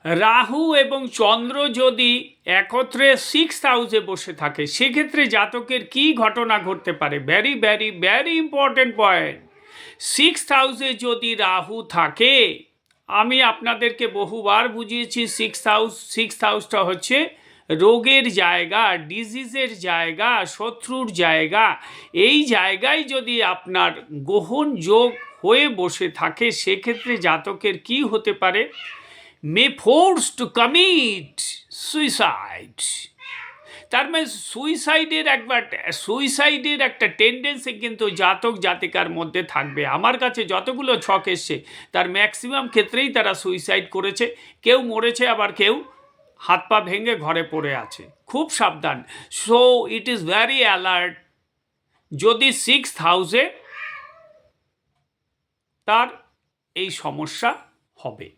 রাহু এবং চন্দ্র যদি একত্রে 6th হাউসে বসে থাকে সেক্ষেত্রে জাতকের কি ঘটনা ঘটতে পারে? Very very very important point. 6th হাউসে যদি রাহু থাকে, আমি আপনাদেরকে বহুবার বুঝিয়েছি, 6th হাউসটা হচ্ছে রোগের জায়গা, ডিজিজের জায়গা, শত্রুর জায়গা। এই জায়গায় যদি আপনার গ্রহণ যোগ হয়ে বসে থাকে সেক্ষেত্রে জাতকের কি হতে পারে? মে ফোর্স টু কমিট সুইসাইড। তার মানে সুইসাইডের একটা টেন্ডেন্সি কিন্তু জাতক জাতিকার মধ্যে থাকবে। আমার কাছে যতগুলো ছক এসছে তার ম্যাক্সিমাম ক্ষেত্রেই তারা সুইসাইড করেছে। কেউ মরেছে, আবার কেউ হাত পা ভেঙে ঘরে পড়ে আছে। খুব সাবধান। So it is very alert. যদি 6th হাউসে তার এই সমস্যা হবে।